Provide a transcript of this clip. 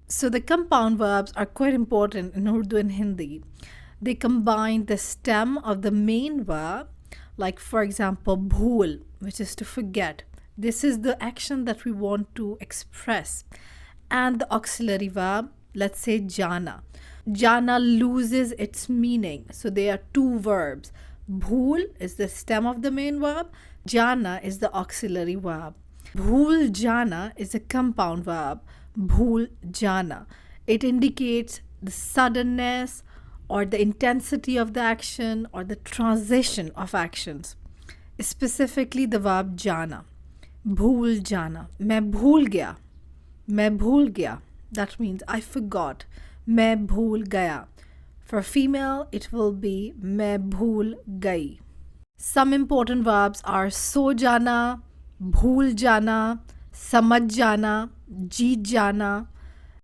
So the compound verbs are quite important in Urdu and Hindi. They combine the stem of the main verb, like for example, bhul, which is to forget. This is the action that we want to express. And the auxiliary verb, let's say jana. Jana loses its meaning. So there are two verbs. Bhul is the stem of the main verb. Jana is the auxiliary verb. Bhul jana is a compound verb. Bhul jana. It indicates the suddenness or the intensity of the action or the transition of actions. Specifically the verb jana. Bhul jana. मैं भूल गया. मैं भूल गया. That means I forgot. मैं भूल गया. For female, it will be मैं भूल गई. Some important verbs are so jana, bhul jana, samajh jana, jeet jana,